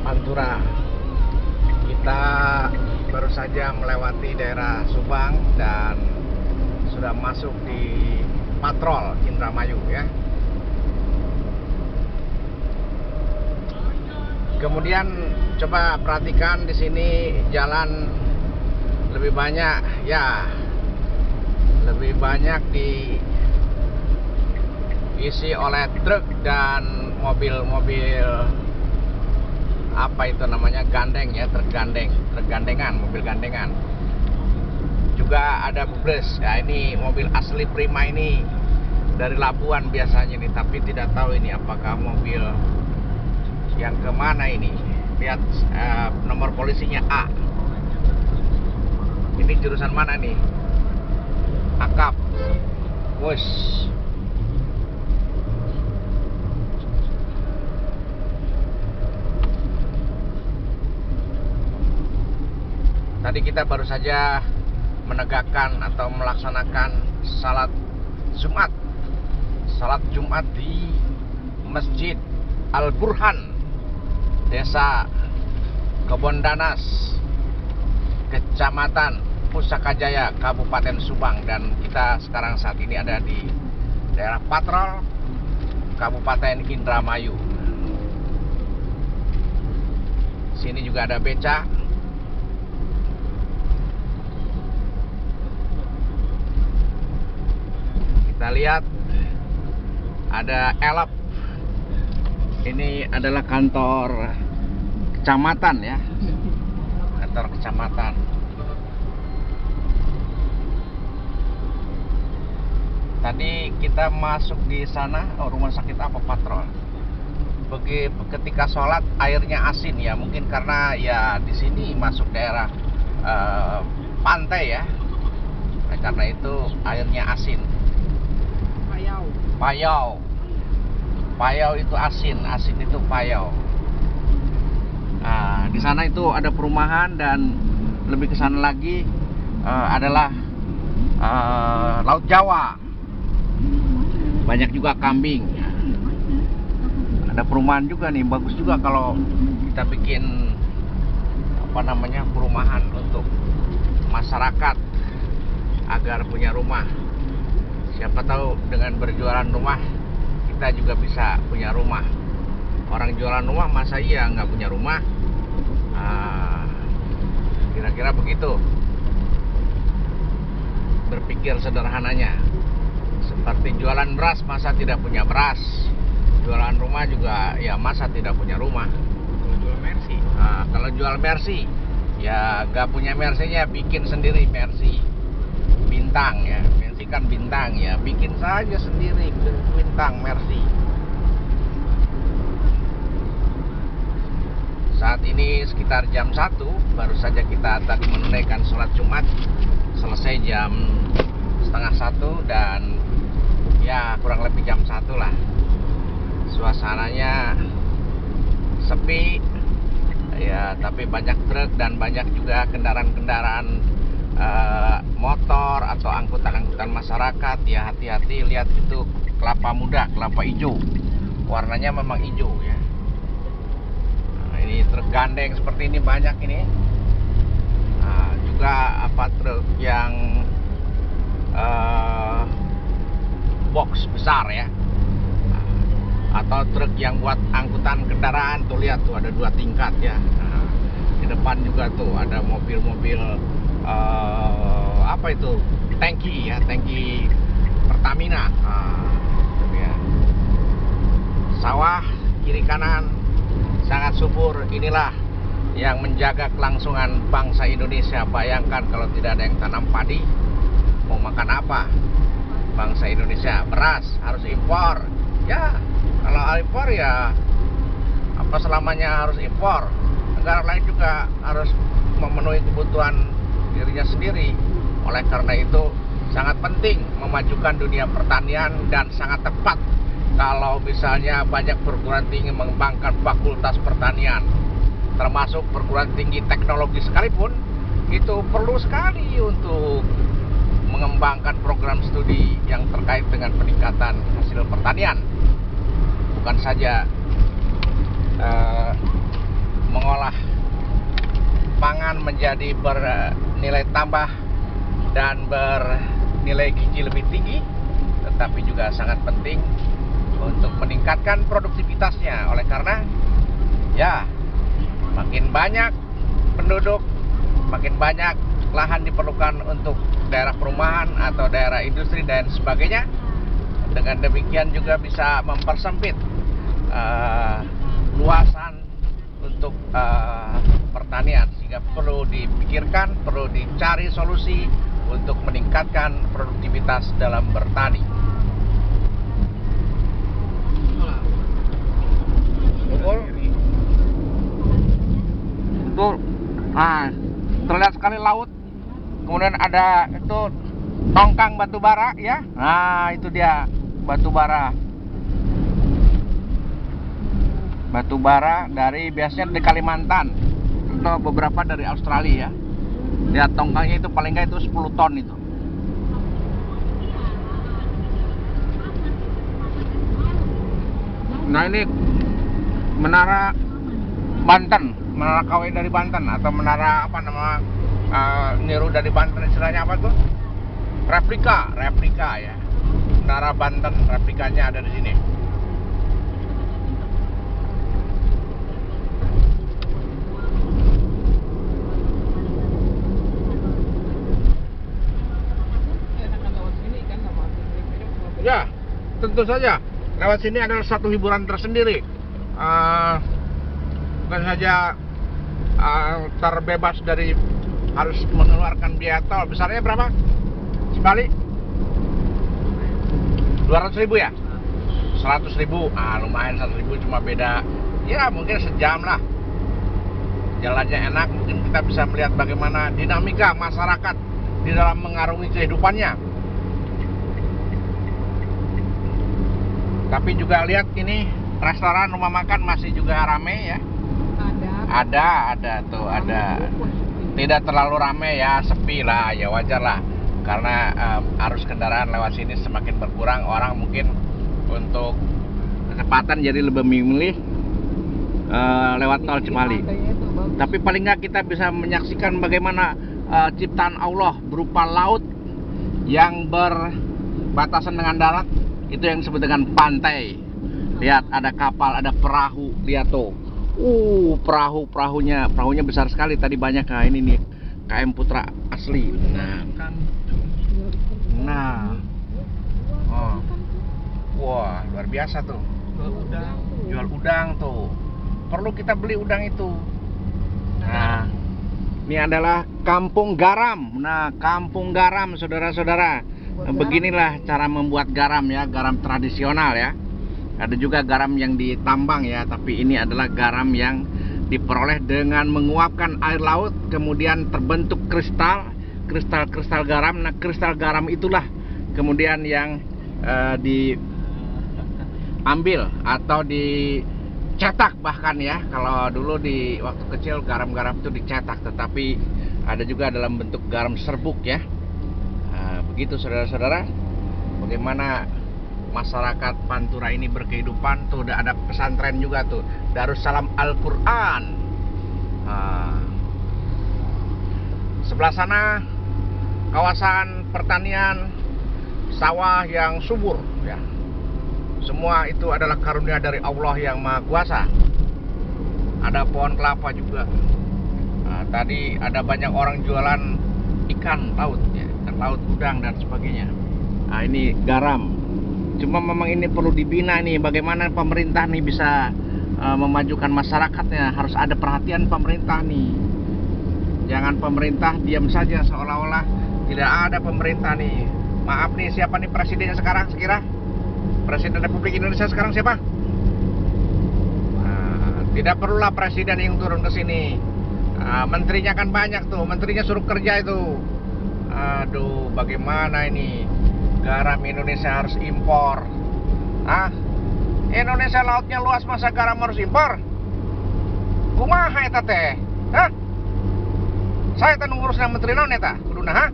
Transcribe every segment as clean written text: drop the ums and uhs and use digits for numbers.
Pantura. Kita baru saja melewati daerah Subang dan sudah masuk di Patrol Indramayu ya. Kemudian coba perhatikan di sini jalan lebih banyak ya, lebih banyak diisi oleh truk dan mobil-mobil apa itu namanya, gandeng ya, truk gandengan, mobil gandengan. Juga ada bus ya, ini mobil asli Prima ini dari Labuan biasanya nih, tapi tidak tahu ini apakah mobil yang kemana ini. Lihat nomor polisinya A. Ini jurusan mana nih? Akap. Wush. Tadi kita baru saja menegakkan atau melaksanakan salat Jumat di Masjid Al-Burhan, Desa Kebondanas, Kecamatan Pusaka Jaya, Kabupaten Subang. Dan kita sekarang saat ini ada di daerah Patrol, Kabupaten Indramayu. Sini juga ada beca. Kita lihat ada elop. Ini adalah kantor kecamatan ya, kantor kecamatan. Tadi kita masuk di sana, rumah sakit apa, Patrol. Ketika sholat airnya asin ya, mungkin karena ya di sini masuk daerah pantai ya, karena itu airnya asin. Payau itu asin itu payau. Nah, di sana itu ada perumahan dan lebih ke sana lagi adalah Laut Jawa. Banyak juga kambing. Ada perumahan juga nih, bagus juga kalau kita bikin perumahan untuk masyarakat agar punya rumah. Siapa tahu dengan berjualan rumah kita juga bisa punya rumah. Orang jualan rumah masa iya nggak punya rumah? Kira-kira begitu berpikir sederhananya. Seperti jualan beras, masa tidak punya beras? Jualan rumah juga ya, masa tidak punya rumah? Kalau jual Mercy ya nggak punya Mercy-nya, bikin sendiri Mercy bintang ya. Mercy kan bintang ya, bikin saja sendiri bintang Mercy. Saat ini sekitar jam 1, baru saja kita tadi menunaikan sholat Jumat, selesai jam setengah 1 dan ya kurang lebih jam 1 lah. Suasananya sepi ya, tapi banyak truk dan banyak juga kendaraan-kendaraan motor atau angkutan-angkutan masyarakat ya. Hati-hati, lihat itu kelapa muda, kelapa hijau, warnanya memang hijau ya. Nah, ini truk gandeng seperti ini banyak ini. Nah, juga truk yang box besar ya, atau truk yang buat angkutan kendaraan. Tuh lihat tuh ada 2 tingkat ya. Nah, di depan juga tuh ada mobil-mobil tangki ya, tangki Pertamina. Ya. Sawah kiri kanan sangat subur. Inilah yang menjaga kelangsungan bangsa Indonesia. Bayangkan kalau tidak ada yang tanam padi, mau makan apa bangsa Indonesia? Beras harus impor ya. Kalau impor ya apa selamanya harus impor? Negara lain juga harus memenuhi kebutuhan dirinya sendiri. Oleh karena itu sangat penting memajukan dunia pertanian, dan sangat tepat kalau misalnya banyak perguruan tinggi mengembangkan fakultas pertanian, termasuk perguruan tinggi teknologi sekalipun. Itu perlu sekali untuk mengembangkan program studi yang terkait dengan peningkatan hasil pertanian. Bukan saja mengolah pangan menjadi bernilai tambah dan bernilai gizi lebih tinggi, tetapi juga sangat penting untuk meningkatkan produktivitasnya. Oleh karena ya makin banyak penduduk, makin banyak lahan diperlukan untuk daerah perumahan atau daerah industri dan sebagainya. Dengan demikian juga bisa mempersempit luasan untuk pertanian, sehingga perlu dipikirkan, perlu dicari solusi untuk meningkatkan produktivitas dalam bertani. Itu terlihat sekali laut, kemudian ada itu tongkang batu bara ya. Nah, itu dia batu bara dari biasanya di Kalimantan atau beberapa dari Australia ya. Lihat tongkangnya itu paling nggak itu 10 ton itu. Nah, ini menara Banten, menara KW dari Banten, atau menara apa nama niru dari Banten, istilahnya apa tuh? Replika ya. Menara Banten replikanya ada di sini. Ya, tentu saja. Lewat sini adalah satu hiburan tersendiri. Bukan saja terbebas dari harus mengeluarkan biaya tol. Besarnya berapa? Sekali? 200.000 ya? 100.000. Lumayan 100.000, cuma beda ya mungkin sejam lah. Jalannya enak, mungkin kita bisa melihat bagaimana dinamika masyarakat di dalam mengarungi kehidupannya. Tapi juga lihat ini restoran, rumah makan masih juga rame ya. Ada tuh, ada. Tidak terlalu rame ya, sepi lah, ya wajar lah. Karena arus kendaraan lewat sini semakin berkurang, orang mungkin untuk kecepatan jadi lebih memilih lewat tol Cipali. Tapi paling nggak kita bisa menyaksikan bagaimana ciptaan Allah berupa laut yang berbatasan dengan darat. Itu yang disebut dengan pantai. Lihat, ada kapal, ada perahu. Lihat tuh. Perahunya besar sekali. Tadi banyak. Ini nih KM Putra asli. Wah, luar biasa tuh. Jual udang tuh. Perlu kita beli udang itu. Nah, ini adalah Kampung Garam. Nah, Kampung Garam, saudara-saudara. Beginilah cara membuat garam ya, garam tradisional ya. Ada juga garam yang ditambang ya, tapi ini adalah garam yang diperoleh dengan menguapkan air laut, kemudian terbentuk kristal garam. Nah, kristal garam itulah kemudian yang diambil atau dicetak bahkan ya. Kalau dulu di waktu kecil garam-garam itu dicetak, tetapi ada juga dalam bentuk garam serbuk ya. Begitu saudara-saudara, bagaimana masyarakat Pantura ini berkehidupan. Tuh udah ada pesantren juga tuh, Darussalam Al-Quran. Sebelah sana kawasan pertanian, sawah yang subur ya. Semua itu adalah karunia dari Allah yang Maha Kuasa. Ada pohon kelapa juga. Tadi ada banyak orang jualan ikan laut ya, ikan laut, udang dan sebagainya. Ini garam. Cuma memang ini perlu dibina nih, bagaimana pemerintah nih bisa memajukan masyarakatnya. Harus ada perhatian pemerintah nih. Jangan pemerintah diam saja seolah-olah tidak ada pemerintah nih. Maaf nih, siapa nih presidennya sekarang sekira? Presiden Republik Indonesia sekarang siapa? Tidak perlulah presiden yang turun ke sini. Menterinya kan banyak tuh, menterinya suruh kerja itu. Aduh, bagaimana ini? Garam Indonesia harus impor. Indonesia lautnya luas, masa garam harus impor? Kumaha eta teh? Saya teh ngurus menteri naon eta? Kuduna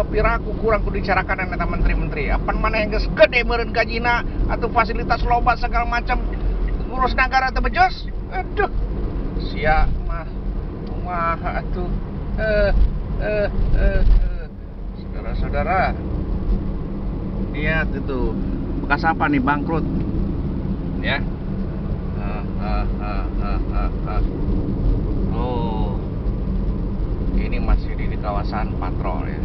piraku kurang kudu dicarakan eta menteri-menteri. Apan mana yang geus gede meureun gajina atau fasilitas loba segala macam, ngurus negara teh bejos? Aduh, siap mah, atuh. Saudara-saudara, lihat itu bekas apa nih, bangkrut, ya. Oh, ini masih di kawasan patrol ya.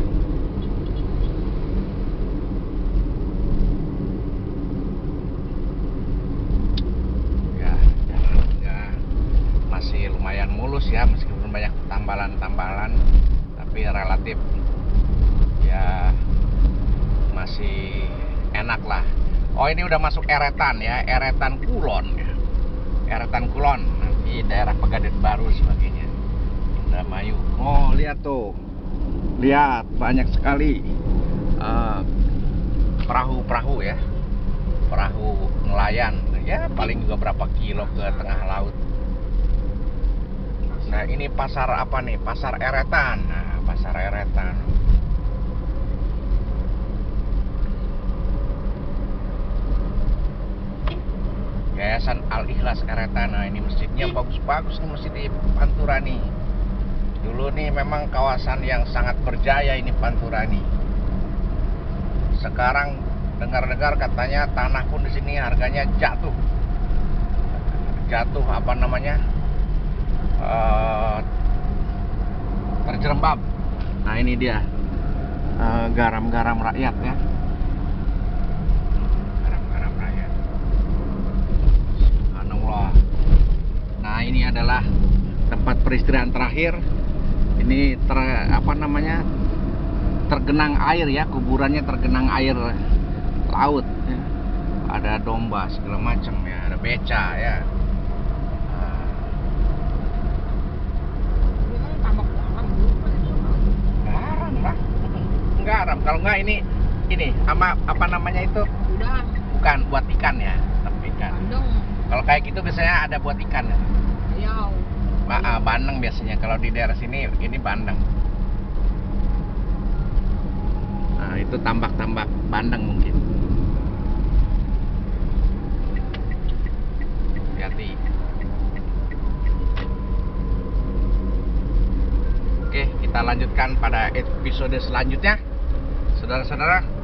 Masih lumayan mulus ya, meskipun banyak tambalan-tambalan, tapi relatif ya masih enak lah. Oh, ini udah masuk Eretan ya, Eretan Kulon ya. Eretan Kulon, nanti daerah Pegadaian Baru sebagainya, Indramayu. Oh, lihat tuh, lihat banyak sekali perahu-perahu ya, perahu nelayan ya, paling juga berapa kilo ke tengah laut. Nah, ini pasar apa nih? Pasar Eretan. Nah, pasar Eretan. Yayasan Al-Ikhlas Eretan. Nah, ini masjidnya bagus-bagus nih, masjid di Pantura nih. Dulu nih memang kawasan yang sangat berjaya ini Pantura nih. Sekarang dengar-dengar katanya tanah pun di sini harganya jatuh. Jatuh apa namanya? Terjerembab. Nah, ini dia garam-garam rakyat ya, garam-garam rakyat. Subhanallah. Nah, ini adalah tempat peristirahatan terakhir. Ini apa namanya, tergenang air ya, kuburannya tergenang air laut ya. Ada domba segala macam ya, ada beca ya. Garam, kalau enggak ini sama apa namanya itu, Udang. bukan buat ikan ya, tapi ikan. Bandeng. Kalau kayak gitu biasanya ada buat ikan ya. Riau. Bandeng biasanya kalau di daerah sini, ini bandeng. Nah, itu tambak-tambak bandeng mungkin. Hati-hati. Oke, kita lanjutkan pada episode selanjutnya, saudara-saudara.